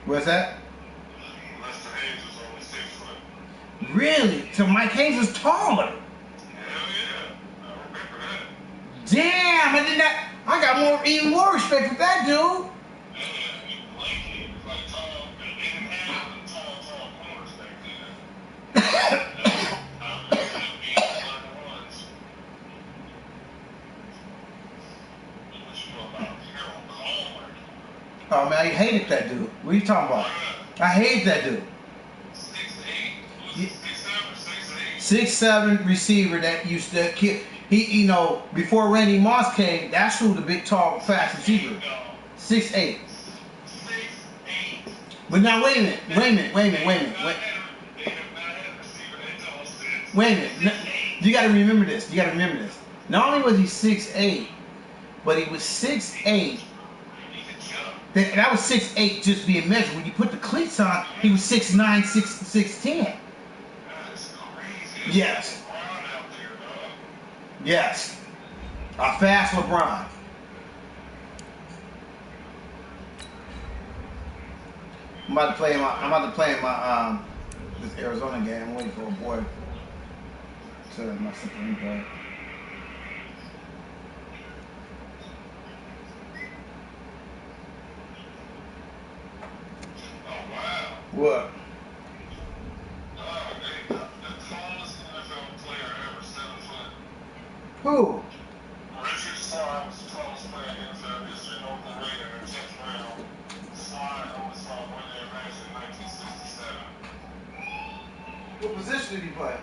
What's that? Lester Hayes was only 6 foot. Really? So Mike Hayes was taller. Hell yeah. I remember that. Damn, I did not. I got even more respect for that dude. Yeah, he was lanky. He was like tall. They didn't have the tall corners back then. I remember him being one of the ones. What you know about Harold Coleman? Oh man, I hated that dude. What are you talking about? I hated that dude. 6'8". 6'7", 6'8". 6'7" receiver that used to kill. He, you know, before Randy Moss came, that's who the big, tall, fast receiver. 6'8". 6'8". But now wait a minute. You got to remember this. Not only was he 6'8", but he was 6'8". That was 6'8" just being measured. When you put the cleats on, he was 6'9", 6'10". Yes. Yes. A fast LeBron. I'm about to play in my this Arizona game. I'm waiting for a boy to my Supreme play. Oh wow. What? The tallest NFL player ever, 7 foot. Who? Richard Slide was the tallest player in NFL history in Oakland Raiders in the 10th round. Slide only saw one-day match in 1967. What position did he play?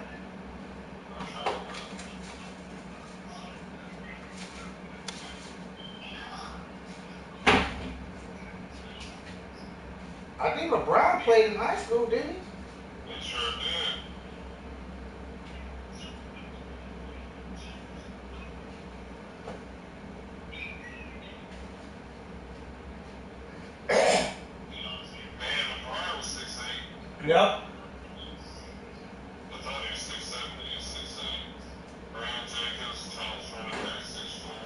I think LeBron played in high school, didn't he? He sure did. Man, LeBron was 6'8". Yep. I thought he was 6'7", but he was 6'8". Brandon Jacobs, tallest running back, 6'4".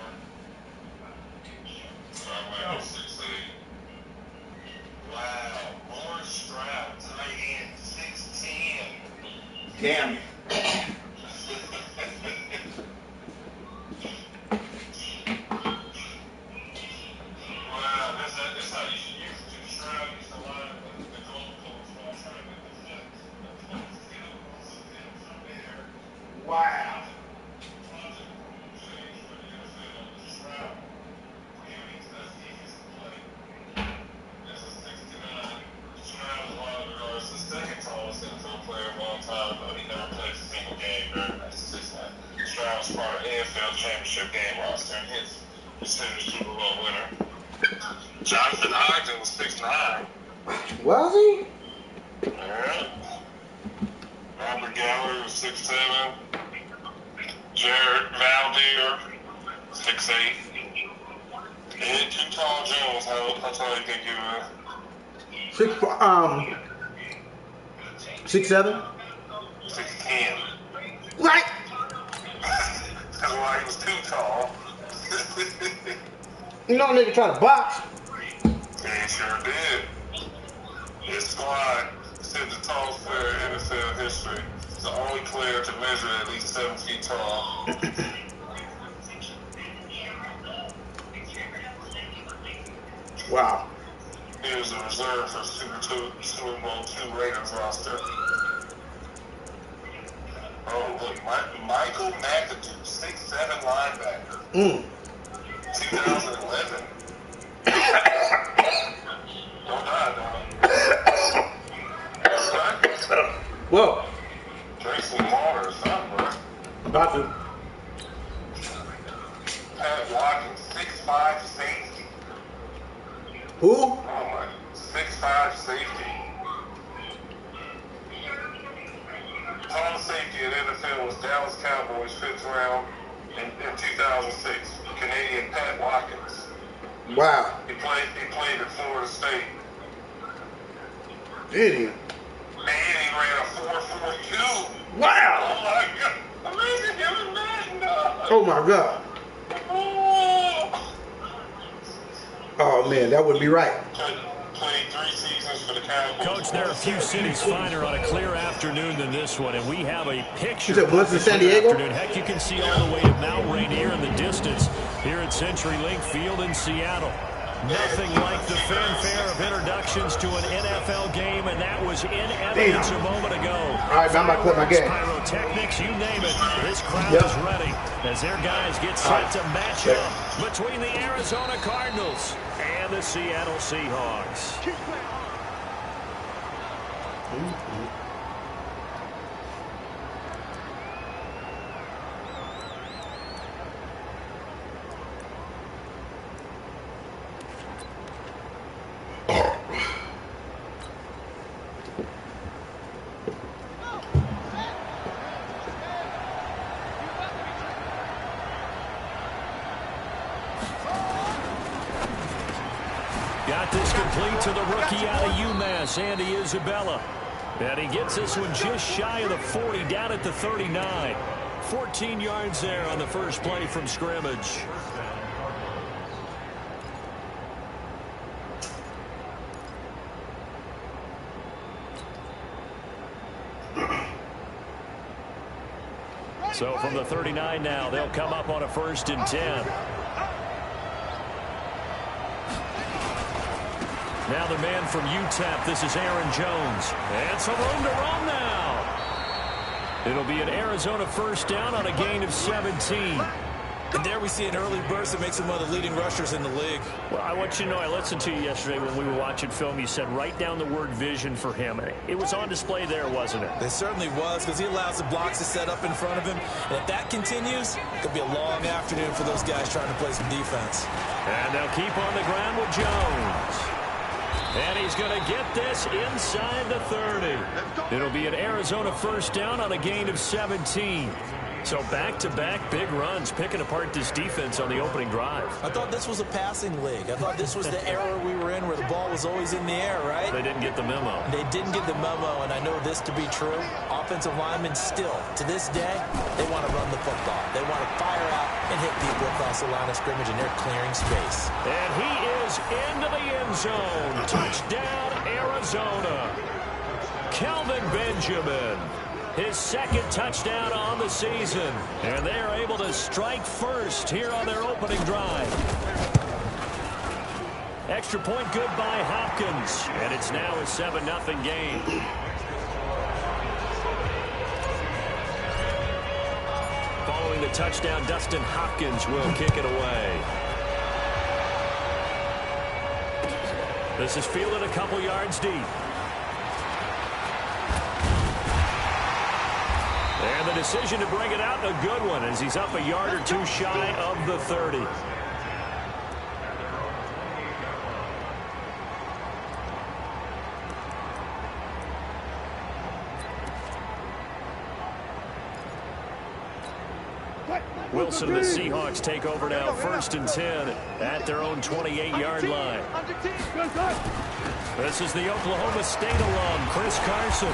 Starman was 6'8". Wow. Lawrence Stroud, tight end, 6'10". Damn. Wow, that's how you should use it. Stroud used to line up the goalpost while trying to deflect the field goals from there. Wow. Change for the NFL to Stroud. That's easy to play. That's a 69. Stroud is one of the second tallest NFL player of all time, though he never played a single game during that season. Stroud was part of the AFL Championship game roster and his Super Bowl winner. Jonathan Ogden was 6'9". Was he? Yeah. Robert Gallagher was 6'7". Jared Valdir, 6'8". And too tall Jones, how tall do you think he was? 6'7". 6'10". What? That's why he was too tall. You know, nigga try to box. Yeah, he sure did. His squad said the tallest player in NFL history. He's the only player to measure at least 7 feet tall. Wow. He was a reserve for Super Bowl II Raiders roster. Oh, look, Michael McAdoo, 6'7" linebacker. 2011. Don't die, dog. Whoa. Drink some water or something, bro. About to. Pat Watkins, 6'5" safety. Who? Oh my, 6'5" safety. Tallest safety in NFL was Dallas Cowboys 5th round in 2006. Canadian Pat Watkins. Wow. He played at Florida State. Did he? And he ran a 4.42. Wow. Oh my God. Imagine him and Madden, dog. Oh my God. Oh. Oh man, that would be right. Played 3 seasons for the Cowboys. Coach, there are a few cities finer on a clear afternoon than this one, and we have a picture. You said once in San Diego? Afternoon. Heck, you can see all the way to Mount Rainier in the distance here at CenturyLink Field in Seattle. Nothing like the fanfare of introductions to an NFL game, and that was in evidence a moment ago. All right, I'm about to quit my game. Pyrotechnics, you name it. This crowd is ready as their guys get set to match up between the Arizona Cardinals and the Seattle Seahawks. Got this complete to the rookie out of UMass, Andy Isabella. And he gets this one just shy of the 40, down at the 39. 14 yards there on the first play from scrimmage. So from the 39 now, they'll come up on a 1st and 10. Now the man from UTEP, this is Aaron Jones. And some room to run now. It'll be an Arizona first down on a gain of 17. And there we see an early burst that makes him one of the leading rushers in the league. Well, I want you to know, I listened to you yesterday when we were watching film. You said write down the word vision for him. It was on display there, wasn't it? It certainly was, because he allows the blocks to set up in front of him. And if that continues, it could be a long afternoon for those guys trying to play some defense. And they'll keep on the ground with Jones. And he's going to get this inside the 30. It'll be an Arizona first down on a gain of 17. So back-to-back big runs, picking apart this defense on the opening drive. I thought this was a passing league. I thought this was the era we were in where the ball was always in the air, right? They didn't get the memo. They didn't get the memo, and I know this to be true. Offensive linemen still, to this day, they want to run the football. They want to fire out and hit people across the line of scrimmage, and they're clearing space. And he is into the end zone. Touchdown, Arizona. Kelvin Benjamin. His second touchdown on the season. And they are able to strike first here on their opening drive. Extra point good by Hopkins. And it's now a 7-0 game. Following the touchdown, Dustin Hopkins will kick it away. This is fielded a couple yards deep. And the decision to bring it out, a good one, as he's up a yard or two shy of the 30. Wilson and the Seahawks take over now, 1st and 10 at their own 28-yard line. This is the Oklahoma State alum, Chris Carson.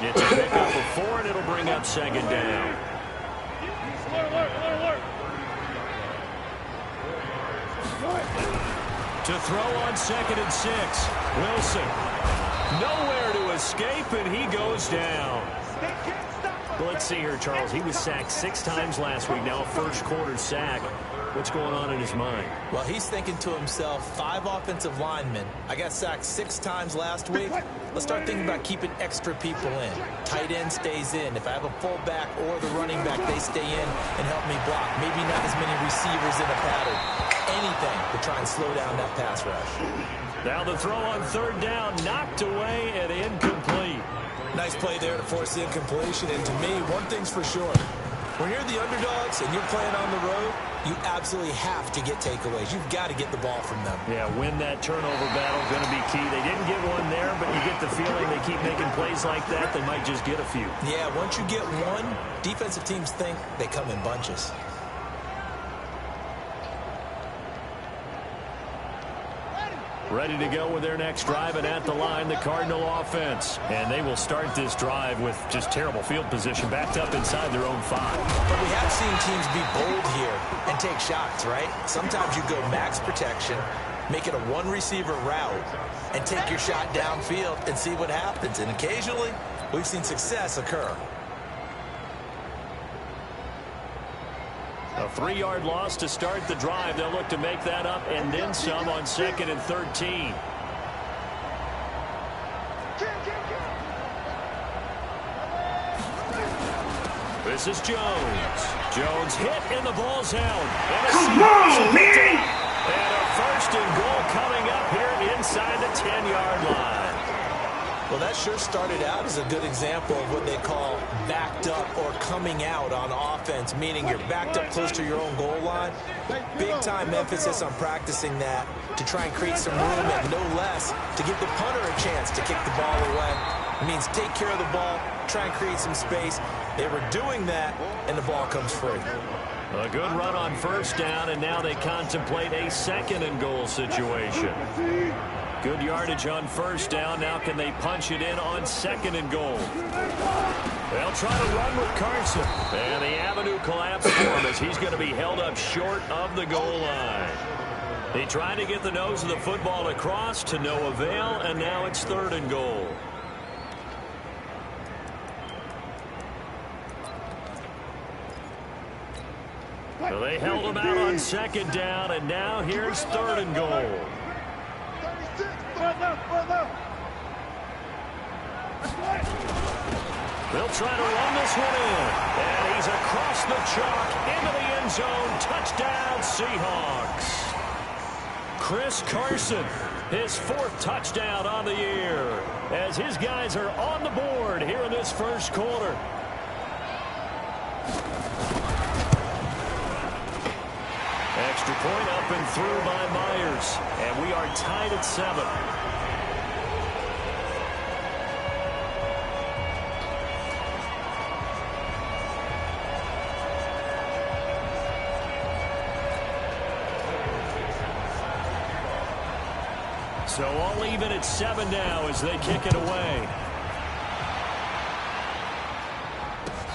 It's a pickup of 4, and it'll bring up 2nd down. To throw on 2nd and 6. Wilson. Nowhere to escape, and he goes down. Well, let's see here, Charles. He was sacked 6 times last week. Now a first-quarter sack. What's going on in his mind? Well, he's thinking to himself, 5 offensive linemen. I got sacked 6 times last week. Let's start thinking about keeping extra people in. Tight end stays in. If I have a fullback or the running back, they stay in and help me block. Maybe not as many receivers in a pattern. Anything to try and slow down that pass rush. Now the throw on 3rd down, knocked away and incomplete. Nice play there to force the incompletion. And to me, one thing's for sure. When you're the underdogs and you're playing on the road, you absolutely have to get takeaways. You've got to get the ball from them. Yeah, win that turnover battle, going to be key. They didn't get one there, but you get the feeling they keep making plays like that, they might just get a few. Yeah, once you get one, defensive teams think they come in bunches. Ready to go with their next drive, and at the line, the Cardinal offense. And they will start this drive with just terrible field position, backed up inside their own 5. But we have seen teams be bold here and take shots, right? Sometimes you go max protection. make it a one-receiver route, and take your shot downfield and see what happens. And occasionally, we've seen success occur. A 3-yard loss to start the drive. They'll look to make that up and then some on 2nd and 13. This is Jones. Jones hit and the ball's out. Come on, man! And a 1st and goal coming up here inside the 10-yard line. Well, that sure started out as a good example of what they call backed up or coming out on offense, meaning you're backed up close to your own goal line. Big-time emphasis on practicing that to try and create some room and no less to give the punter a chance to kick the ball away. It means take care of the ball, try and create some space. They were doing that, and the ball comes free. A good run on 1st down, and now they contemplate a 2nd and goal situation. Good yardage on 1st down. Now can they punch it in on 2nd and goal? They'll try to run with Carson. And the avenue collapsed for him as he's going to be held up short of the goal line. They tried to get the nose of the football across to no avail, and now it's 3rd and goal. So they held him out on 2nd down, and now here's 3rd and goal. They'll try to run this one in. And he's across the chalk into the end zone. Touchdown, Seahawks. Chris Carson, his 4th touchdown on the year, as his guys are on the board here in this 1st quarter. Extra point up and through by Myers. And we are tied at 7. So all even at 7 now as they kick it away.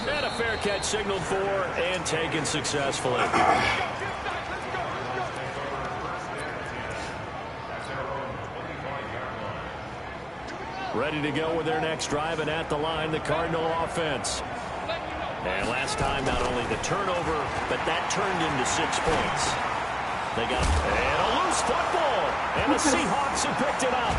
And a fair catch signaled for and taken successfully. Ready to go with their next drive, and at the line, the Cardinal offense. And last time, not only the turnover, but that turned into 6 points. They got and a loose football, and the Seahawks have picked it up.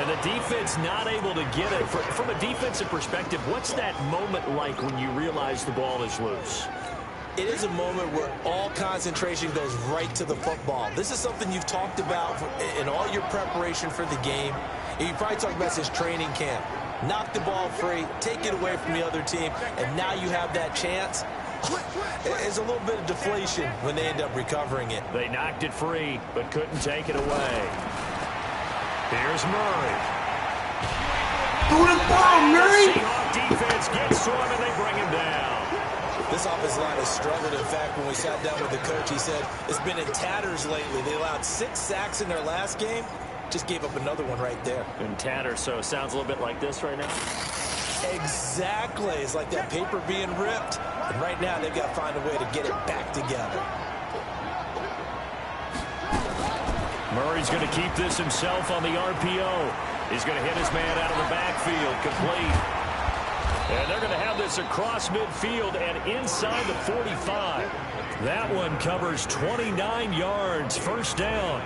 And the defense not able to get it. From a defensive perspective, what's that moment like when you realize the ball is loose? It is a moment where all concentration goes right to the football. This is something you've talked about in all your preparation for the game. And you probably talked about since training camp. Knock the ball free, take it away from the other team, and now you have that chance. There's a little bit of deflation when they end up recovering it. They knocked it free, but couldn't take it away. Here's Murray. Throw the ball, Murray! Seahawks defense gets to him, and they bring him down. This offensive line has struggled. In fact, when we sat down with the coach, he said it's been in tatters lately. They allowed 6 sacks in their last game. Just gave up another one right there. In tatters, so it sounds a little bit like this right now. Exactly. It's like that paper being ripped. And right now, they've got to find a way to get it back together. Murray's going to keep this himself on the RPO. He's going to hit his man out of the backfield, complete. And they're going to have this across midfield and inside the 45. That one covers 29 yards, 1st down.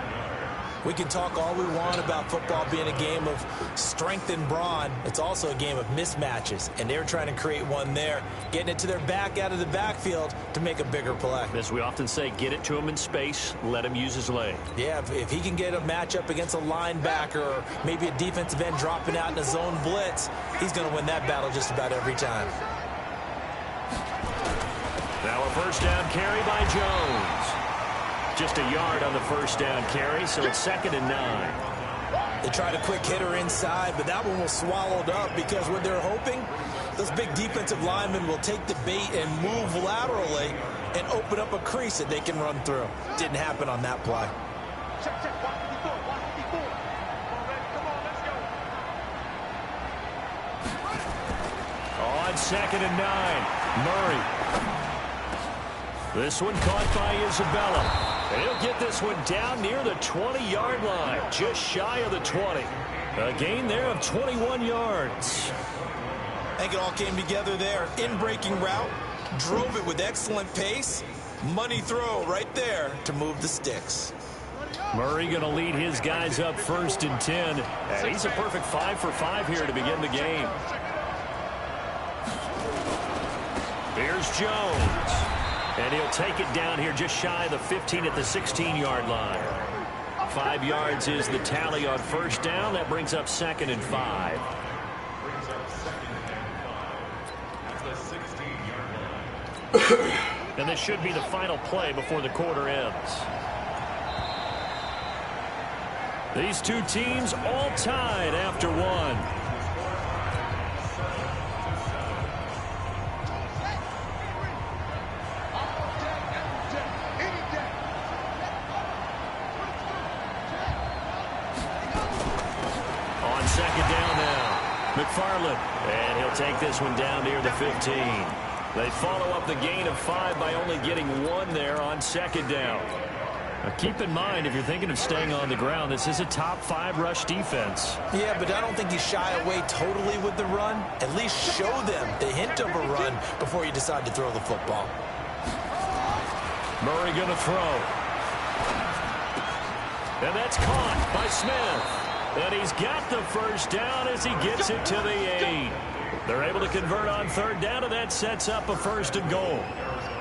We can talk all we want about football being a game of strength and brawn. It's also a game of mismatches, and they're trying to create one there, getting it to their back out of the backfield to make a bigger play. As we often say, get it to him in space, let him use his leg. Yeah, if he can get a matchup against a linebacker or maybe a defensive end dropping out in a zone blitz, he's going to win that battle just about every time. Now a 1st down carry by Jones. Just a yard on the 1st down carry, so it's 2nd and 9. They tried a quick hitter inside, but that one was swallowed up because what they're hoping, those big defensive linemen will take the bait and move laterally and open up a crease that they can run through. Didn't happen on that play. On 2nd and 9, Murray. This one caught by Isabella. And he'll get this one down near the 20-yard line, just shy of the 20. A gain there of 21 yards. I think it all came together there. In-breaking route, drove it with excellent pace. Money throw right there to move the sticks. Murray going to lead his guys up 1st and 10. And he's a perfect 5 for 5 here to begin the game. Here's Jones. And he'll take it down here just shy of the 15 at the 16-yard line. 5 yards is the tally on 1st down. That brings up 2nd and 5. And this should be the final play before the quarter ends. These two teams all tied after one. On 2nd down now, McFarland. And he'll take this one down near the 15. They follow up the gain of 5 by only getting 1 there on 2nd down. Now keep in mind, if you're thinking of staying on the ground, this is a top 5 rush defense. Yeah, but I don't think you shy away totally with the run. At least show them the hint of a run before you decide to throw the football. Murray going to throw. And that's caught by Smith. And he's got the 1st down as he gets it to the 8. They're able to convert on 3rd down, and that sets up a 1st and goal.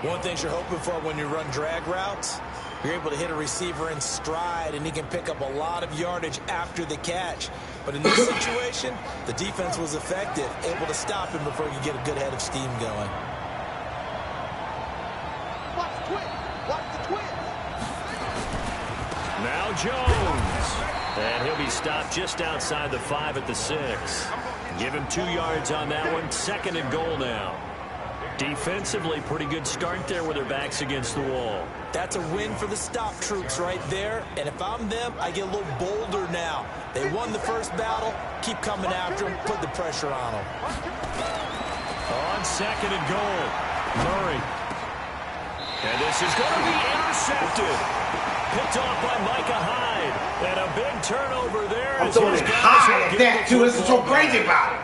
One thing you're hoping for when you run drag routes, you're able to hit a receiver in stride, and he can pick up a lot of yardage after the catch. But in this situation, the defense was effective, able to stop him before you get a good head of steam going. Watch the twin. Watch the twin. Now Jones. And he'll be stopped just outside the 5 at the 6. Give him 2 yards on that one. 2nd and goal now. Defensively, pretty good start there with their backs against the wall. That's a win for the stop troops right there. And if I'm them, I get a little bolder now. They won the 1st battle. Keep coming after them. Put the pressure on them. On 2nd and goal, Murray. And this is going to be intercepted. Picked off by Micah Hyde. And a big turnover there. I'm throwing it high at that, too. This is so crazy about it.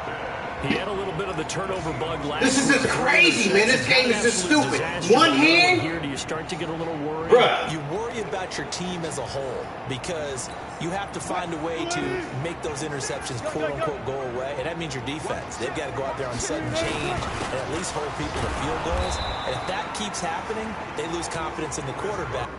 He had a little bit of the turnover bug last This is just crazy, man. This game is just stupid. One hand? Here, do you start to get a little worried? Bruh. You worry about your team as a whole because you have to find a way to make those interceptions quote-unquote go away, and that means your defense. They've got to go out there on sudden change and at least hold people to field goals. And if that keeps happening, they lose confidence in the quarterback.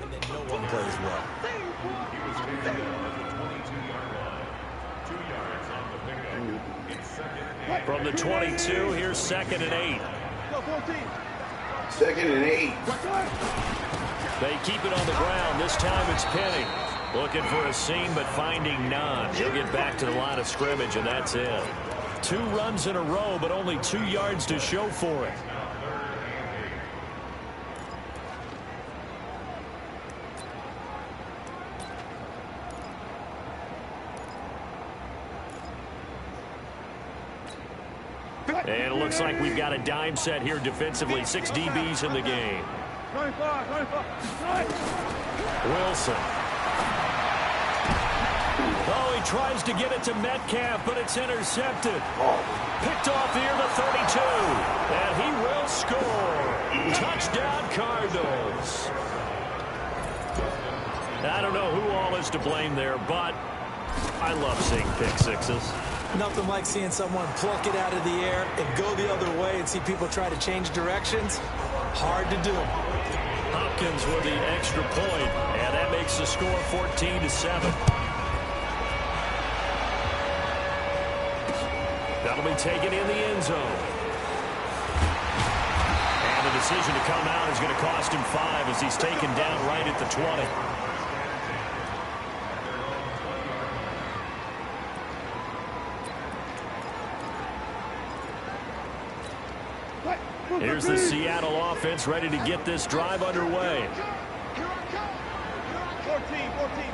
And then no one plays well. From the 22, here's 2nd and 8. 2nd and 8. They keep it on the ground. This time it's Penny. Looking for a seam, but finding none. He'll get back to the line of scrimmage, and that's it. 2 runs in a row, but only 2 yards to show for it. And it looks like we've got a dime set here defensively. 6 DBs in the game. Wilson. Oh, he tries to get it to Metcalf, but it's intercepted. Picked off near the 32. And he will score. Touchdown, Cardinals. I don't know who all is to blame there, but I love seeing pick sixes. Nothing like seeing someone pluck it out of the air and go the other way and see people try to change directions. Hard to do. Hopkins with the extra point, and that makes the score 14-7. That'll be taken in the end zone. And the decision to come out is going to cost him 5 as he's taken down right at the 20. Here's the Seattle offense ready to get this drive underway. 14, buddy.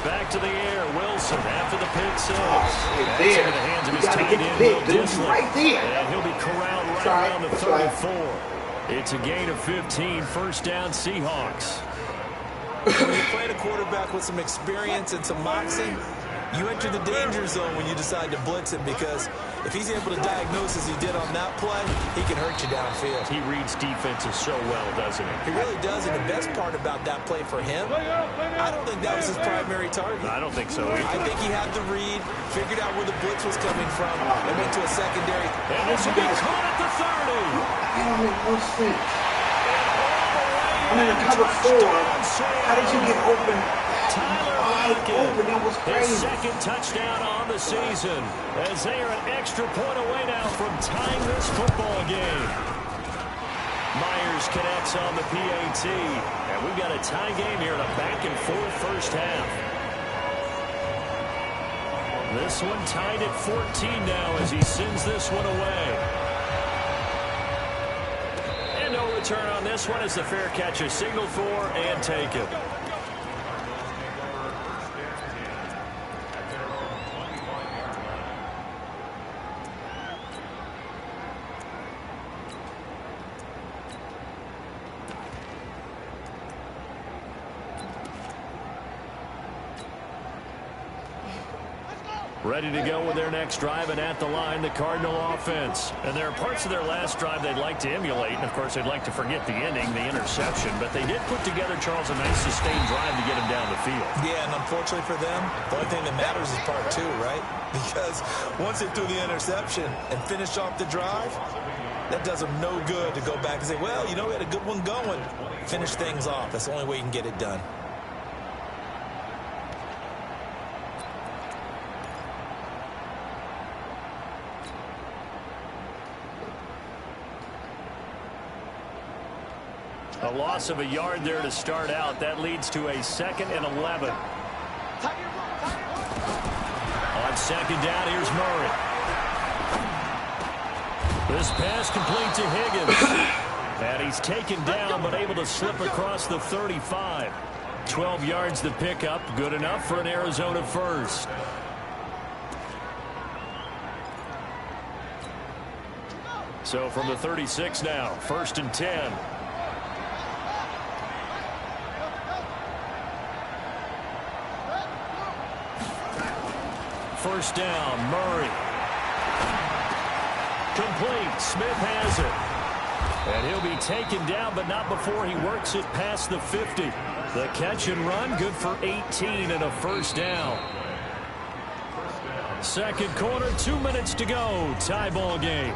Back to the air, Wilson after the pick six. Right That's there. into the hands of You his gotta tight get end, the Will pick, dude. Dissler. Right there. And he'll be corralled right Sorry. around the Sorry. 34. It's a gain of 15, first down Seahawks. When you're playing a quarterback with some experience and some moxie, you enter the danger zone when you decide to blitz him, because if he's able to diagnose as he did on that play, he can hurt you downfield. He reads defenses so well, doesn't he? He really does, and the best part about that play for him, I don't think that was his primary target. I don't think so either. I think he had the read, figured out where the blitz was coming from, and went to a secondary. And this will be caught at the 30. That don't make no sense. I'm in a cover 4. How did you get open? Wide open, that was His crazy. second touchdown on the season, as they are an extra point away now from tying this football game. Myers connects on the PAT, and we've got a tie game here in a back-and-forth first half. This one tied at 14 now as he sends this one away. And no return on this one as the fair catch is signaled for and taken. Ready to go with their next drive, and at the line, the Cardinal offense. And there are parts of their last drive they'd like to emulate, and of course they'd like to forget the ending, the interception. But they did put together, Charles, a nice sustained drive to get him down the field. Yeah, and unfortunately for them, the only thing that matters is part 2, right? Because once they threw the interception and finished off the drive, that does them no good to go back and say, well, you know, we had a good one going. Finish things off. That's the only way you can get it done. A loss of a yard there to start out. That leads to a 2nd and 11. On second down, here's Murray. This pass complete to Higgins. And he's taken down, but able to slip across the 35. 12 yards to pick up. Good enough for an Arizona first. So from the 36 now, 1st and 10. First down, Murray. Complete. Smith has it. And he'll be taken down, but not before he works it past the 50. The catch and run, good for 18 and a first down. Second quarter, 2 minutes to go. Tie ball game.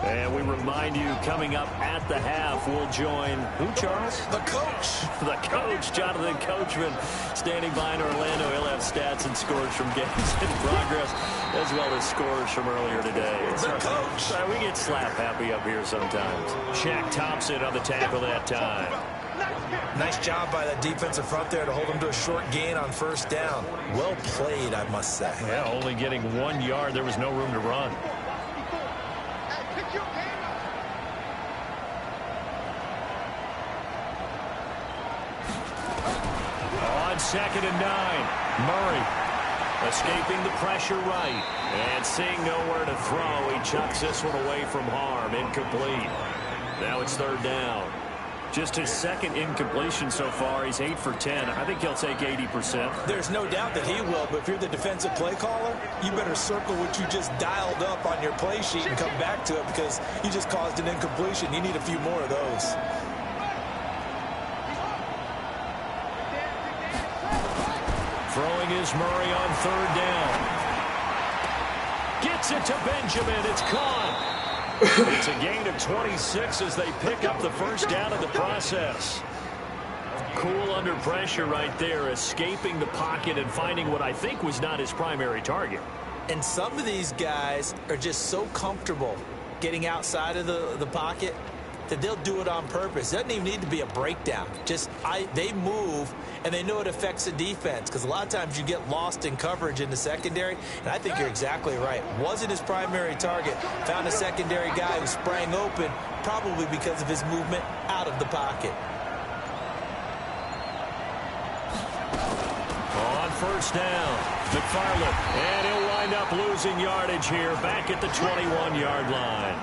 And we remind you, coming up at the half, we'll join who, Charles? The coach. The coach, Jonathan Coachman, standing by in Orlando. He'll have stats and scores from games in progress, as well as scores from earlier today. The coach. We get slap happy up here sometimes. Shaq Thompson on the tackle that time. Nice job by that defensive front there to hold him to a short gain on first down. Well played, I must say. Yeah, only getting 1 yard. There was no room to run. On 2nd and 9, Murray escaping the pressure right and seeing nowhere to throw. He chucks this one away from harm. Incomplete. Now it's 3rd down. Just his 2nd incompletion so far. He's 8 for 10. I think he'll take 80%. There's no doubt that he will, but if you're the defensive play caller, you better circle what you just dialed up on your play sheet and come back to it, because you just caused an incompletion. You need a few more of those. Throwing is Murray on 3rd down. Gets it to Benjamin. It's caught. It's a gain of 26 as they pick up the first down in the process. Cool under pressure right there, escaping the pocket and finding what I think was not his primary target. And some of these guys are just so comfortable getting outside of the pocket that they'll do it on purpose. It doesn't even need to be a breakdown. Just they move, and they know it affects the defense, because a lot of times you get lost in coverage in the secondary, and I think you're exactly right. Wasn't his primary target. Found a secondary guy who sprang open, probably because of his movement out of the pocket. On first down, McFarland, and he'll wind up losing yardage here back at the 21-yard line.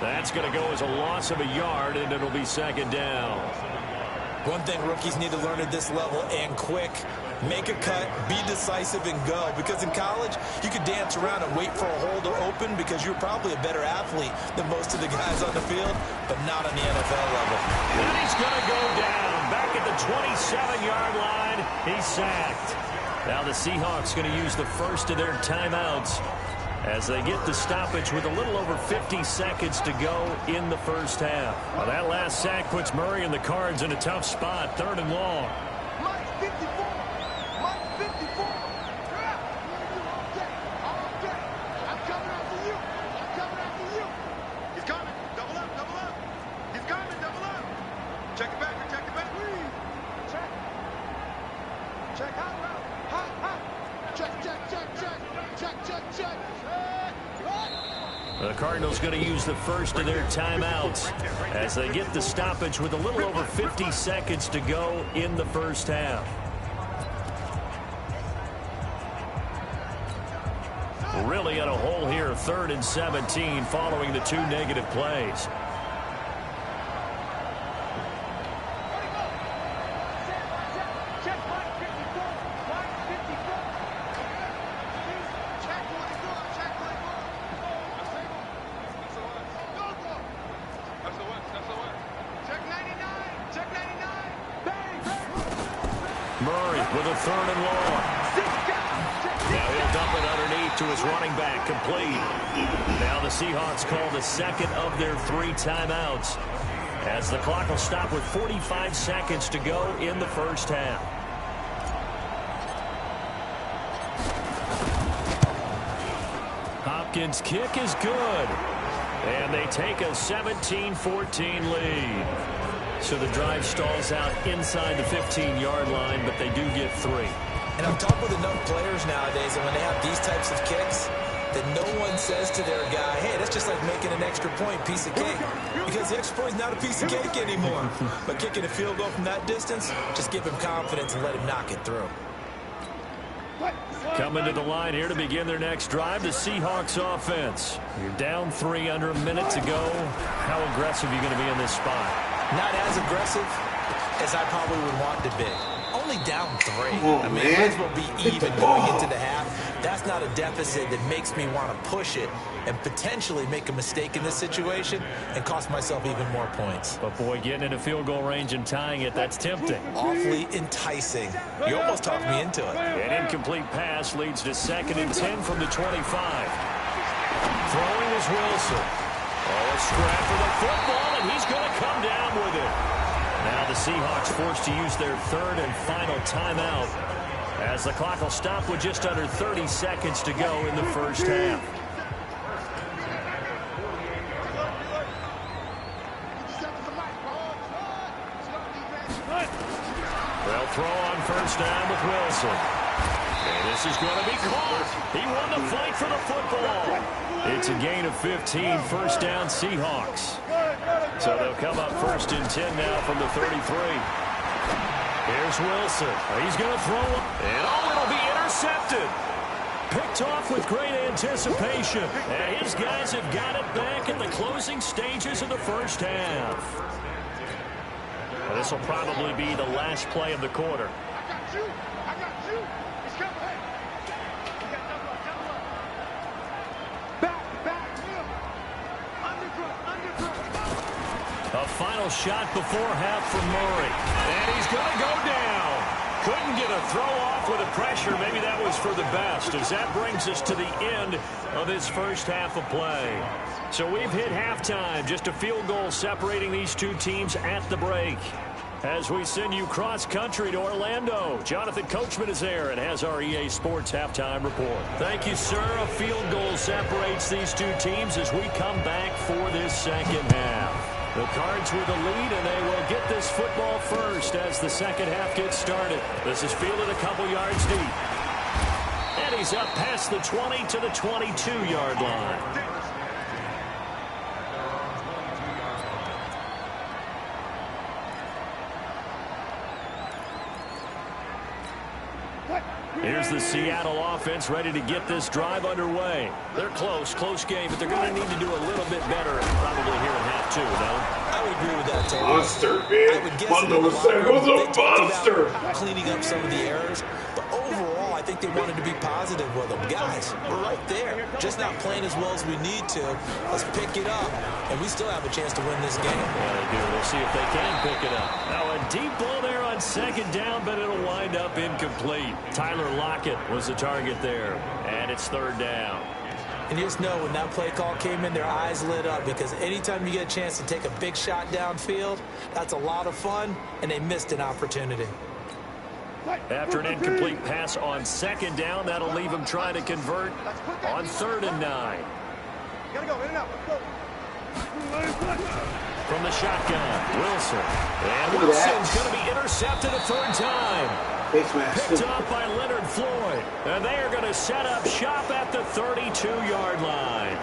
That's going to go as a loss of a yard, and it'll be second down. One thing rookies need to learn at this level, and quick, make a cut, be decisive, and go. Because in college, you could dance around and wait for a hole to open because you're probably a better athlete than most of the guys on the field, but not on the NFL level. And he's going to go down back at the 27-yard line. He's sacked. Now the Seahawks going to use the first of their timeouts as they get the stoppage with a little over 50 seconds to go in the first half. Well, that last sack puts Murray and the Cards in a tough spot, 3rd and long. Mike 54. Mike 54. All day. I'm coming after you. I'm coming after you. He's coming. Double up, double up. He's coming, double up. Check it back, check it back. Check. Check hot route. Hot. Check, check, check, check. Check, check, check. The Cardinals going to use the first of their timeouts as they get the stoppage with a little over 50 seconds to go in the first half. Really in a hole here, 3rd and 17 following the 2 negative plays. Murray with a 3rd and long. Now he'll dump it underneath to his running back, complete. Now the Seahawks call the second of their 3 timeouts as the clock will stop with 45 seconds to go in the first half. Hopkins' kick is good. And they take a 17-14 lead. So the drive stalls out inside the 15-yard line, but they do get 3. And I've talked with enough players nowadays, and when they have these types of kicks, that no one says to their guy, hey, that's just like making an extra point, piece of cake. Because the extra point is not a piece of cake anymore. But kicking a field goal from that distance, just give him confidence and let him knock it through. Coming to the line here to begin their next drive, the Seahawks offense. You're down 3 under a minute to go. How aggressive are you going to be in this spot? Not as aggressive as I probably would want to be. Only down 3. Oh, I mean, man. it might as well be even going into the half. That's not a deficit that makes me want to push it and potentially make a mistake in this situation and cost myself even more points. But, boy, getting into field goal range and tying it, that's tempting. Awfully enticing. You almost talked me into it. An incomplete pass leads to 2nd and 10 from the 25. Throwing is Wilson. Oh, a scrap for the football, and he's going to come down with it. Now the Seahawks forced to use their 3rd and final timeout as the clock will stop with just under 30 seconds to go in the first half. They'll throw on first down with Wilson. And this is going to be caught. He won the fight for the football. It's a gain of 15, first down Seahawks. So they'll come up 1st and 10 now from the 33. Here's Wilson. He's going to throw it. And it'll be intercepted. Picked off with great anticipation. And his guys have got it back in the closing stages of the first half. Well, this will probably be the last play of the quarter. I got you. I got you. He's coming. Hey. We got double up. Back. Undercut. A final shot before half from Murray. And he's going to go down. Couldn't get a throw off with the pressure. Maybe that was for the best, as that brings us to the end of this first half of play. So we've hit halftime, just a field goal separating these two teams at the break. As we send you cross-country to Orlando, Jonathan Coachman is there and has our EA Sports halftime report. Thank you, sir. A field goal separates these two teams as we come back for this second half. The Cards with the lead, and they will get this football first as the second half gets started. This is fielded a couple yards deep. And he's up past the 20 to the 22-yard line. Here's the Seattle offense ready to get this drive underway. They're close game, but they're going to need to do a little bit better probably here in half two, no? I would agree with that, Tony. Monster, man. I would guess Mundo said it was a monster. Cleaning up some of the errors, but overall, I think they wanted to be positive with them. Guys, we're right there. Just not playing as well as we need to. Let's pick it up, and we still have a chance to win this game. Yeah, they do. We'll see if they can pick it up. Now, a deep ball there on second down, but it'll wind up incomplete. Tyler Lockett was the target there, and it's third down. And you just know when that play call came in, their eyes lit up because anytime you get a chance to take a big shot downfield, that's a lot of fun, and they missed an opportunity. After an incomplete pass on second down, that'll leave them trying to convert on 3rd and 9. Gotta go, in and out. From the shotgun, Wilson. And Wilson's going to be intercepted a third time. Picked up by Leonard Floyd. And they are going to set up shop at the 32-yard line.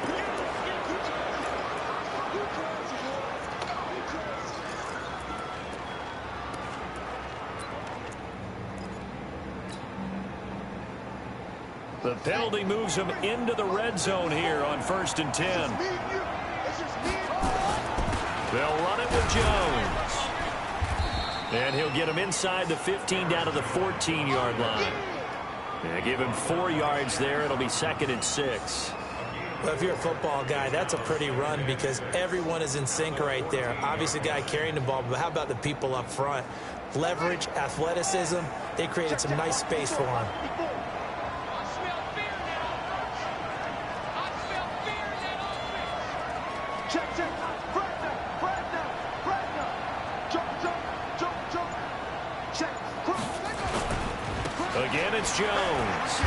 The penalty moves them into the red zone here on 1st and 10. They'll run it with Jones. And he'll get him inside the 15 down to the 14-yard line. Yeah, give him 4 yards there. It'll be 2nd and 6. Well, if you're a football guy, that's a pretty run because everyone is in sync right there. Obviously, the guy carrying the ball, but how about the people up front? Leverage, athleticism, they created some nice space for him. Again, it's Jones.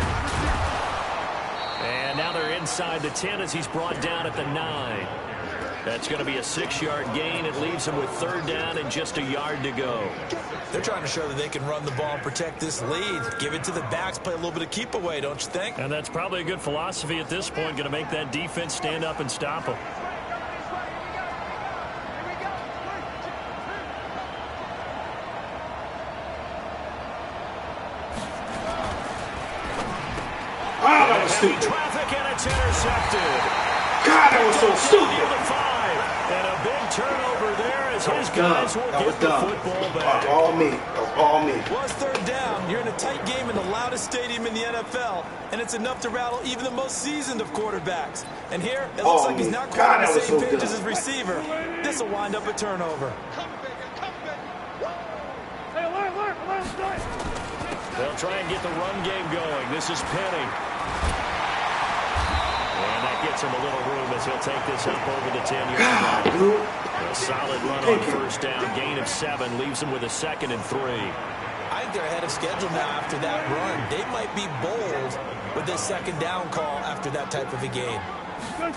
And now they're inside the 10 as he's brought down at the 9. That's going to be a 6-yard gain. It leaves him with 3rd down and just a yard to go. They're trying to show that they can run the ball and protect this lead. Give it to the backs, play a little bit of keep away, don't you think? And that's probably a good philosophy at this point, going to make that defense stand up and stop them. Traffic, and it's intercepted. God, that was so stupid. And a big turnover there as his guys will get the football back. All me. All me. Well, it's 3rd down. You're in a tight game in the loudest stadium in the NFL, and it's enough to rattle even the most seasoned of quarterbacks. And here, it looks like he's not quite on the same page as his receiver. This will wind up a turnover. They'll try and get the run game going. This is Penny. And that gets him a little room as he'll take this up over the 10-yard line. A solid run on 1st down. Gain of 7 leaves him with a 2nd and 3. I think they're ahead of schedule now after that run. They might be bold with this 2nd down call after that type of a game. And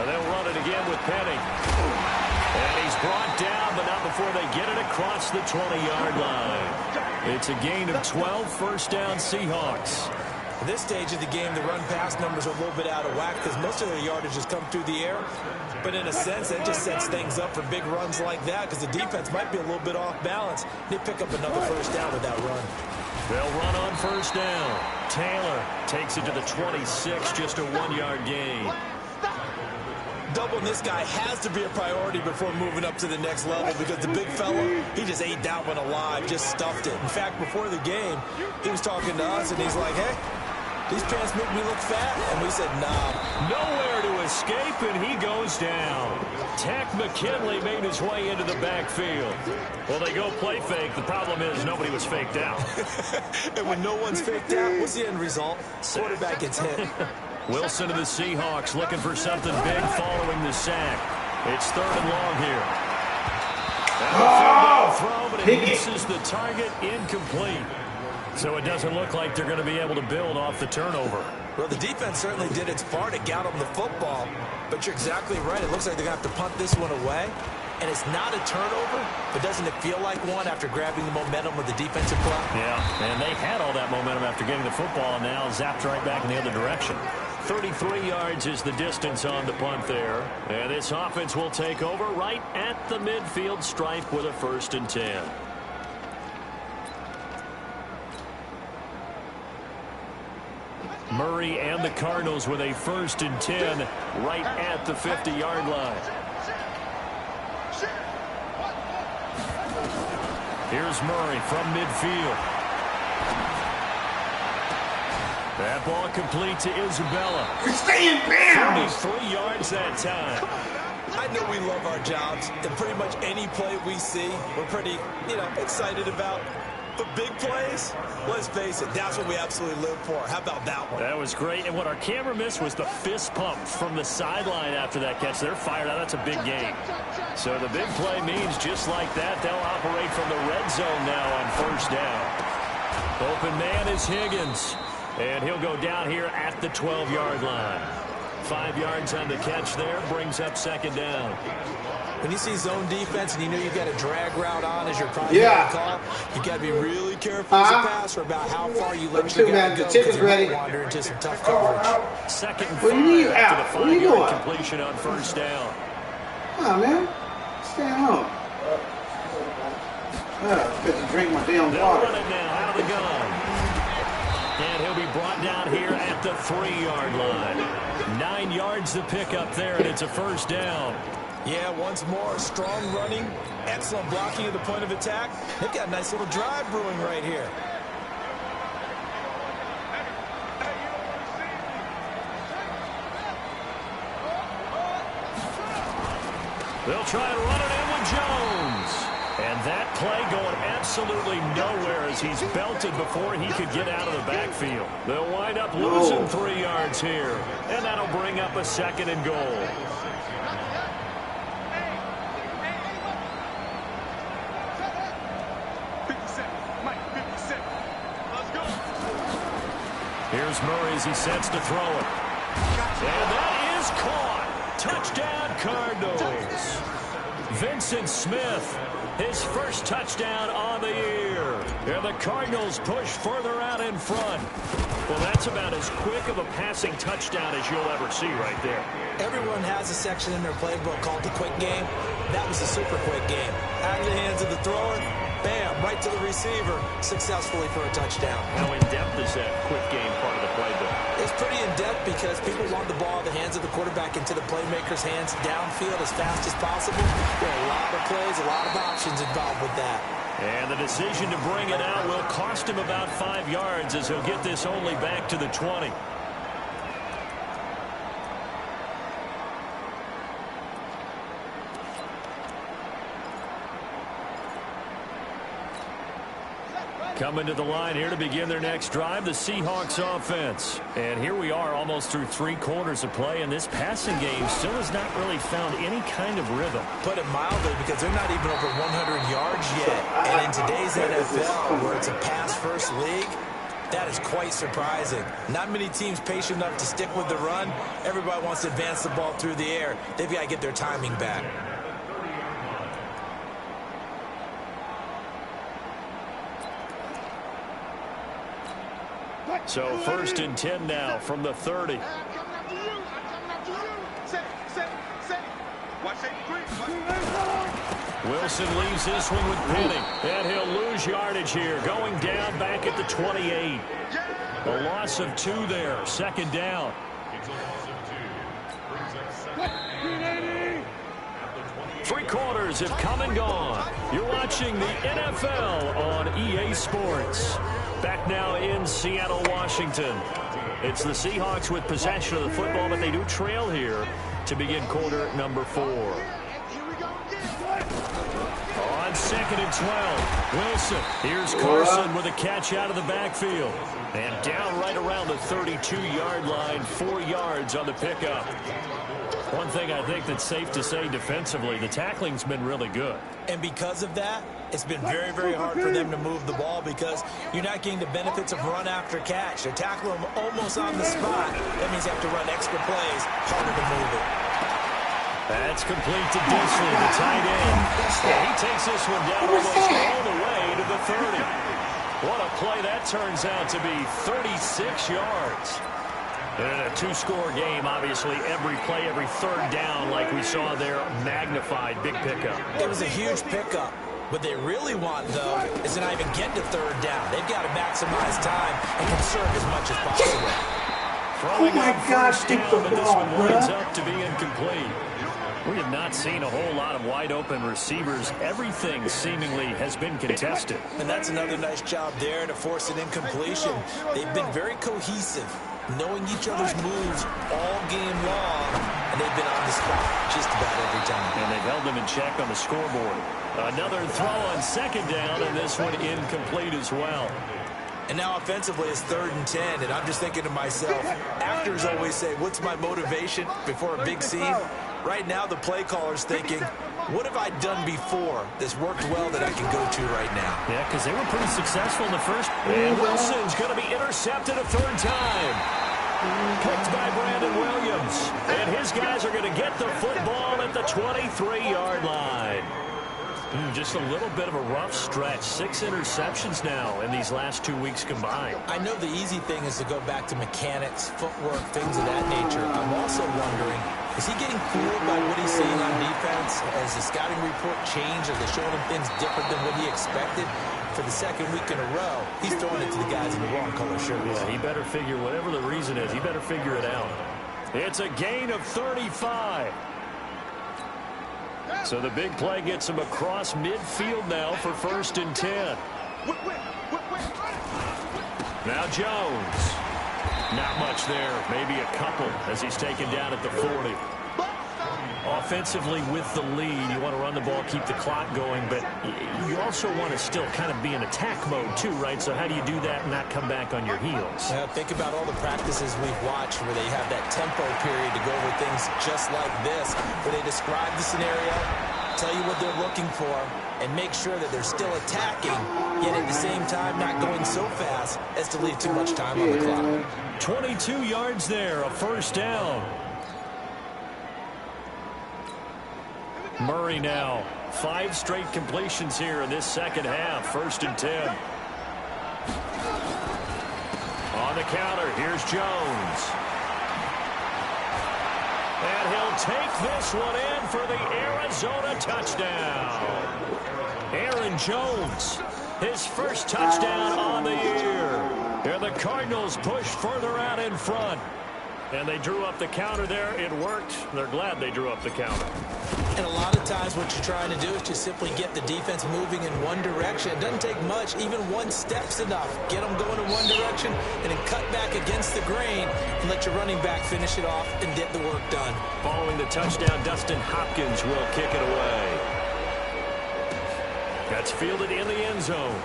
they'll run it again with Penny. And he's brought down, but not before they get it across the 20-yard line. It's a gain of 12, 1st down Seahawks. At this stage of the game, the run-pass numbers are a little bit out of whack because most of their yardage has come through the air. But in a sense, that just sets things up for big runs like that because the defense might be a little bit off balance. They pick up another 1st down with that run. They'll run on 1st down. Taylor takes it to the 26, just a 1-yard gain. Doubling this guy has to be a priority before moving up to the next level because the big fella, he just ate that one alive, just stuffed it. In fact, before the game, he was talking to us, and he's like, hey, these pants make me look fat. And we said, nah. Nowhere to escape, and he goes down. Tech McKinley made his way into the backfield. Well, they go play fake. The problem is nobody was faked out. And when no one's faked out, what's the end result? Quarterback gets hit. Wilson of the Seahawks looking for something big following the sack. It's 3rd and long here. And throw, but it misses the target, incomplete. So it doesn't look like they're going to be able to build off the turnover. Well, the defense certainly did its part to get them the football, but you're exactly right. It looks like they're going to have to punt this one away, and it's not a turnover, but doesn't it feel like one after grabbing the momentum with the defensive play? Yeah, and they had all that momentum after getting the football, and now zapped right back in the other direction. 33 yards is the distance on the punt there, and this offense will take over right at the midfield stripe with a 1st and 10. Murray and the Cardinals with a 1st and 10 right at the 50-yard line. Here's Murray from midfield. That ball complete to Isabella. Stay in bounds. 23 yards that time. I know we love our jobs, and pretty much any play we see, we're pretty, excited about. But big plays, let's face it, that's what we absolutely live for. How about that one? That was great. And what our camera missed was the fist pump from the sideline after that catch. They're fired out. That's a big game. So the big play means just like that, they'll operate from the red zone now on 1st down. Open man is Higgins. And he'll go down here at the 12-yard line. 5 yards on the catch there, brings up 2nd down. When you see zone defense and you know you've got a drag route on as your primary call, you got to be really careful as a passer about how far you let your guy go, because you might wander into some tough coverage. 2nd and 5 after the 5-yard completion on 1st down. Come on, man. Stay home. Got to drink my damn They'll water. run it now out of the gun. And he'll be brought down here at the 3-yard line. 9 yards to pick up there, and it's a 1st down. Yeah, once more, strong running, excellent blocking at the point of attack. They've got a nice little drive brewing right here. They'll try and run it in with Jones. And that play going absolutely nowhere as he's belted before he could get out of the backfield. They'll wind up losing 3 yards here. And that'll bring up a 2nd and goal. Here's Murray as he sets to throw it. And that is caught. Touchdown, Cardinals. Vincent Smith, his 1st touchdown on the year. And the Cardinals push further out in front. Well, that's about as quick of a passing touchdown as you'll ever see right there. Everyone has a section in their playbook called the quick game. That was a super quick game. Out of the hands of the thrower, bam, right to the receiver, successfully for a touchdown. How in-depth is that quick game part of the playbook? It's pretty in-depth because people want the ball in the hands of the quarterback into the playmaker's hands downfield as fast as possible. There are a lot of plays, a lot of options involved with that. And the decision to bring it out will cost him about 5 yards as he'll get this only back to the 20. Coming to the line here to begin their next drive, the Seahawks offense. And here we are almost through 3 quarters of play, and this passing game still has not really found any kind of rhythm. Put it mildly, because they're not even over 100 yards yet. And in today's NFL, where it's a pass-first league, that is quite surprising. Not many teams patient enough to stick with the run. Everybody wants to advance the ball through the air. They've got to get their timing back. So 1st and 10 now from the 30. Wilson leaves this one with Penning. And he'll lose yardage here. Going down back at the 28. A loss of 2 there. 2nd down. 3 quarters have come and gone. You're watching the NFL on EA Sports. Back now in Seattle, Washington. It's the Seahawks with possession of the football, but they do trail here to begin quarter number 4. On 2nd and 12, Wilson. Here's Carson with a catch out of the backfield. And down right around the 32-yard line, 4 yards on the pickup. One thing I think that's safe to say defensively, the tackling's been really good. And because of that, It's been very, very hard for them to move the ball because you're not getting the benefits of run after catch. They tackle them almost on the spot. That means you have to run extra plays, harder to move it. That's complete to Disley, the tight end. And he takes this one down almost all the way to the 30. What a play that turns out to be, 36 yards. And in a two-score game, obviously, every play, every third down, like we saw there, magnified, big pickup. It was a huge pickup. What they really want, though, is to not even get to third down. They've got to maximize time and conserve as much as possible. Oh, my gosh, take the ball, this one winds up to be incomplete. We have not seen a whole lot of wide-open receivers. Everything seemingly has been contested. And that's another nice job there to force an incompletion. They've been very cohesive, knowing each other's moves all game long, and they've been on the spot just about every time. And they've held them in check on the scoreboard. Another throw on second down, and this one incomplete as well. And now offensively it's 3rd and 10, and I'm just thinking to myself, actors always say, what's my motivation before a big scene? Right now the play caller's thinking, what have I done before that's worked well that I can go to right now? Yeah, because they were pretty successful in the first. And Wilson's going to be intercepted a third time. Picked by Brandon Williams. And his guys are going to get the football at the 23-yard line. Just a little bit of a rough stretch. 6 interceptions now in these last 2 weeks combined. I know the easy thing is to go back to mechanics, footwork, things of that nature. I'm also wondering, is he getting fooled by what he's seeing on defense? Has the scouting report changed? Are they showing him things different than what he expected? For the second week in a row, he's throwing it to the guys in the wrong color shirts. Yeah, he better figure, whatever the reason is, he better figure it out. It's a gain of 35. So the big play gets him across midfield now for 1st and 10. Now Jones. Not much there. Maybe a couple as he's taken down at the 40. Offensively with the lead, you want to run the ball, keep the clock going, but you also want to still kind of be in attack mode too, right? So how do you do that and not come back on your heels? Yeah, think about all the practices we've watched where they have that tempo period to go over things just like this, where they describe the scenario, tell you what they're looking for, and make sure that they're still attacking, yet at the same time not going so fast as to leave too much time on the clock. 22 yards there, a first down. Murray now, 5 straight completions here in this second half. 1st and 10. On the counter, here's Jones. And he'll take this one in for the Arizona touchdown. Aaron Jones, his first touchdown on the year. And the Cardinals push further out in front. And they drew up the counter there. It worked. They're glad they drew up the counter. And a lot of times what you're trying to do is just simply get the defense moving in one direction. It doesn't take much. Even one step's enough. Get them going in one direction and then cut back against the grain and let your running back finish it off and get the work done. Following the touchdown, Dustin Hopkins will kick it away. That's fielded in the end zone.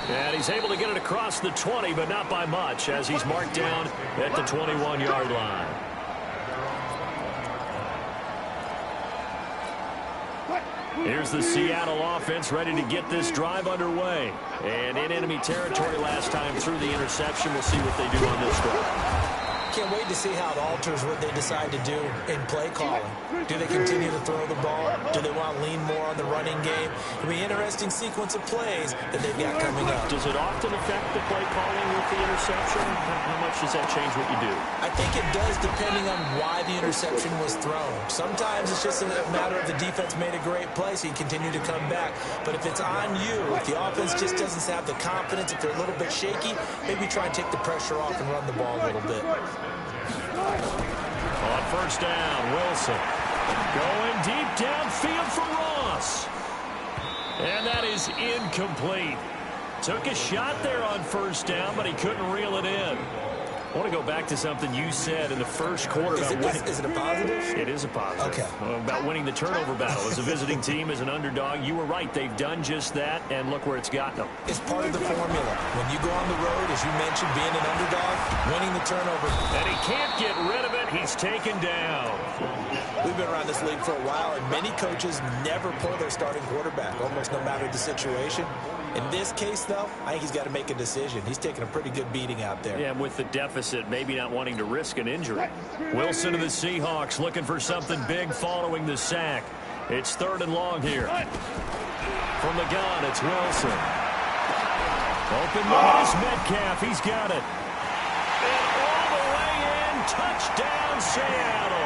And he's able to get it across the 20, but not by much, as he's marked down at the 21-yard line. Here's the Seattle offense ready to get this drive underway. And in enemy territory last time through the interception. We'll see what they do on this drive. Can't wait to see how it alters what they decide to do in play calling. Do they continue to throw the ball? Do they want to lean more on the running game? It'll be an interesting sequence of plays that they've got coming up. Does it often affect the play calling with the interception? How much does that change what you do? I think it does, depending on why the interception was thrown. Sometimes it's just a matter of the defense made a great play, so you continue to come back. But if it's on you, if the offense just doesn't have the confidence, if they're a little bit shaky, maybe try and take the pressure off and run the ball a little bit. On first down, Wilson going deep downfield for Ross. And that is incomplete. Took a shot there on first down, but he couldn't reel it in. I want to go back to something you said in the first quarter about winning. Is it a positive? It is a positive. Okay. About winning the turnover battle. As a visiting team, as an underdog, you were right. They've done just that, and look where it's gotten them. It's part of the formula. When you go on the road, as you mentioned, being an underdog, winning the turnover. And he can't get rid of it. He's taken down. We've been around this league for a while, and many coaches never pull their starting quarterback, almost no matter the situation. In this case, though, I think he's got to make a decision. He's taking a pretty good beating out there. Yeah, with the deficit, maybe not wanting to risk an injury. Wilson of the Seahawks looking for something big following the sack. It's 3rd and long here. From the gun, it's Wilson. Open man is Metcalf. He's got it. And all the way in, touchdown Seattle.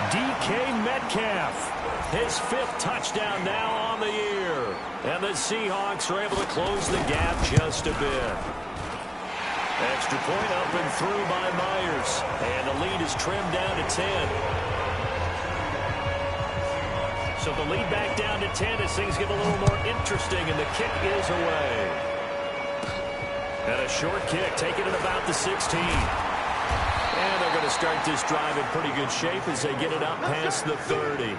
DK Metcalf. His 5th touchdown now on the year. And the Seahawks are able to close the gap just a bit. Extra point up and through by Myers. And the lead is trimmed down to 10. So the lead back down to 10 as things get a little more interesting, and the kick is away. And a short kick taken at about the 16. And they're going to start this drive in pretty good shape as they get it up past the 30.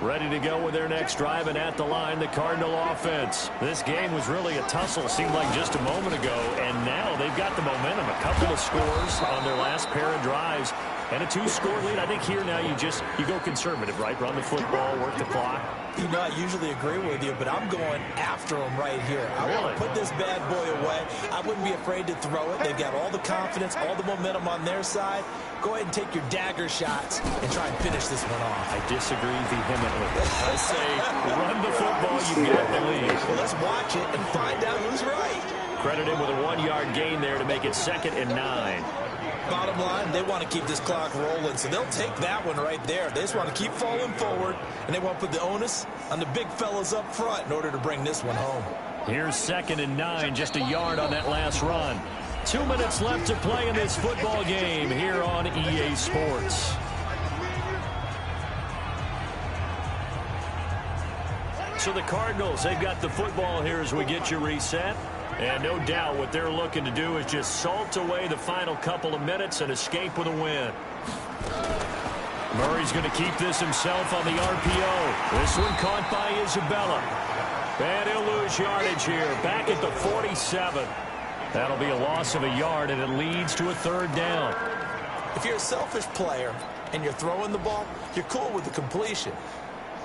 Ready to go with their next drive, and at the line, the Cardinal offense. This game was really a tussle, seemed like just a moment ago, and now they've got the momentum. A couple of scores on their last pair of drives, and a 2-score lead. I think here now you go conservative, right? Run the football, work the clock. You know, I usually agree with you, but I'm going after him right here. I want to put this bad boy away. I wouldn't be afraid to throw it. They've got all the confidence, all the momentum on their side. Go ahead and take your dagger shots and try and finish this one off. I disagree vehemently. I say run the football, you've got the lead. Well, let's watch it and find out who's right. Credit him with a 1-yard gain there to make it 2nd and 9. Bottom line, they want to keep this clock rolling, so they'll take that one right there. They just want to keep falling forward, and they want to put the onus on the big fellas up front in order to bring this one home. Here's 2nd and 9, just a yard on that last run. 2 minutes left to play in this football game here on EA Sports. So the Cardinals, they've got the football here as we get you reset. And no doubt what they're looking to do is just salt away the final couple of minutes and escape with a win. Murray's going to keep this himself on the RPO. This one caught by Isabella. And he'll lose yardage here, back at the 47. That'll be a loss of a yard, and it leads to a 3rd down. If you're a selfish player and you're throwing the ball, you're cool with the completion.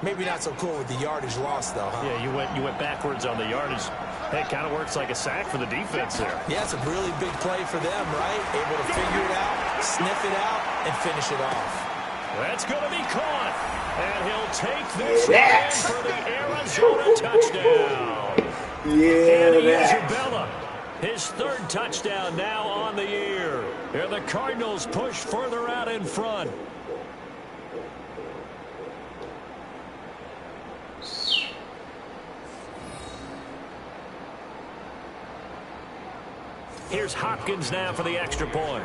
Maybe not so cool with the yardage loss, though, huh? Yeah, you went backwards on the yardage. Hey, it kind of works like a sack for the defense there. Yeah, it's a really big play for them, right? Able to figure it out, sniff it out, and finish it off. That's going to be caught. And he'll take this for the Arizona touchdown. Yeah, and Isabella, his 3rd touchdown now on the year. And the Cardinals push further out in front. Here's Hopkins now for the extra point.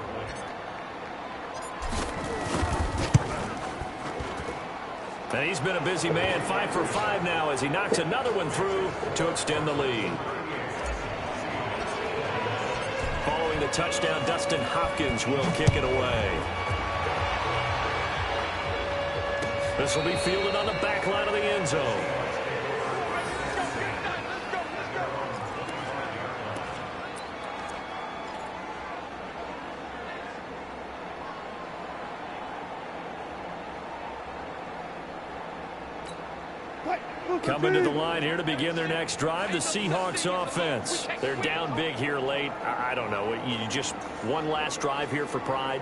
And he's been a busy man, 5 for 5 now as he knocks another one through to extend the lead. Following the touchdown, Dustin Hopkins will kick it away. This will be fielded on the back line of the end zone. Coming to the line here to begin their next drive, the Seahawks offense. They're down big here late. I don't know. You just one last drive here for pride?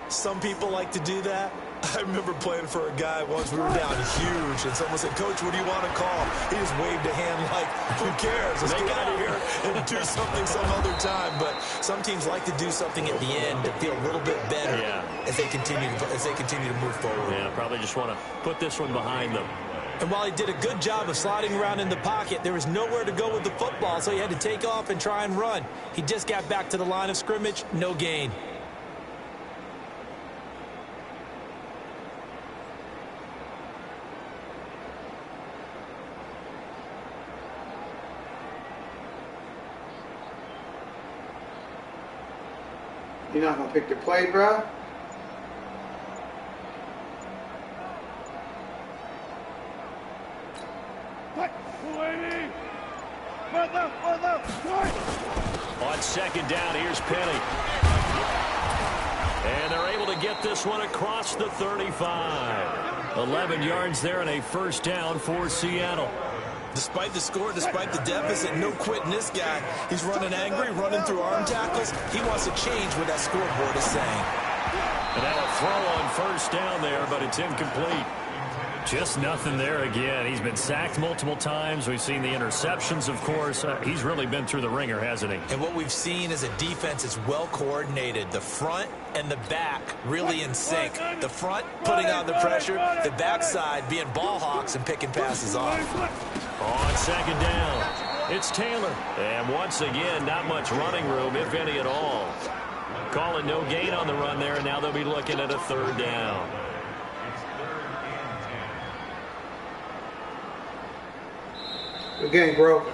Some people like to do that. I remember playing for a guy once. We were down huge, and someone said, "Coach, what do you want to call?" He just waved a hand like, "Who cares? Let's get out of here and do something some other time." But some teams like to do something at the end to feel a little bit better as they continue to move forward. Yeah, probably just want to put this one behind them. And while he did a good job of sliding around in the pocket, there was nowhere to go with the football, so he had to take off and try and run. He just got back to the line of scrimmage, no gain. You're not gonna pick the play, bro. On second down, here's Penny. And they're able to get this one across the 35. 11 yards there and a first down for Seattle. Despite the score, despite the deficit, no quitting this guy. He's running angry, running through arm tackles. He wants to change what that scoreboard is saying. And now a throw on first down there, but it's incomplete. Just nothing there again. He's been sacked multiple times. We've seen the interceptions, of course. He's really been through the ringer, hasn't he? And what we've seen is a defense that's well coordinated. The front and the back really in sync. The front putting on the pressure, the backside being ball hawks and picking passes off. On second down, it's Taylor. And once again, not much running room, if any at all. Calling no gain on the run there, and now they'll be looking at a third down. Good game, bro.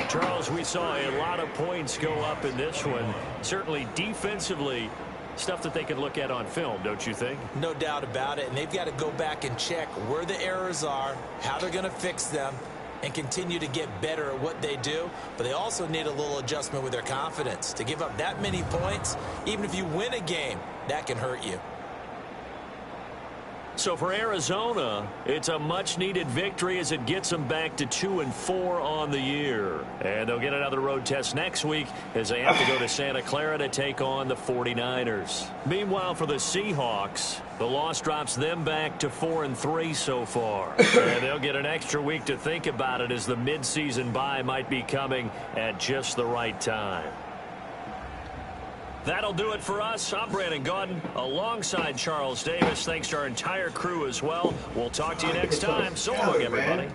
Charles, we saw a lot of points go up in this one. Certainly defensively, stuff that they can look at on film, don't you think? No doubt about it. And they've got to go back and check where the errors are, how they're going to fix them, and continue to get better at what they do. But they also need a little adjustment with their confidence. To give up that many points, even if you win a game, that can hurt you. So for Arizona, it's a much-needed victory as it gets them back to 2-4 on the year. And they'll get another road test next week as they have to go to Santa Clara to take on the 49ers. Meanwhile, for the Seahawks, the loss drops them back to 4-3 so far. And they'll get an extra week to think about it as the midseason bye might be coming at just the right time. That'll do it for us. I'm Brandon Gaudin alongside Charles Davis. Thanks to our entire crew as well. We'll talk to you next time. So long, everybody.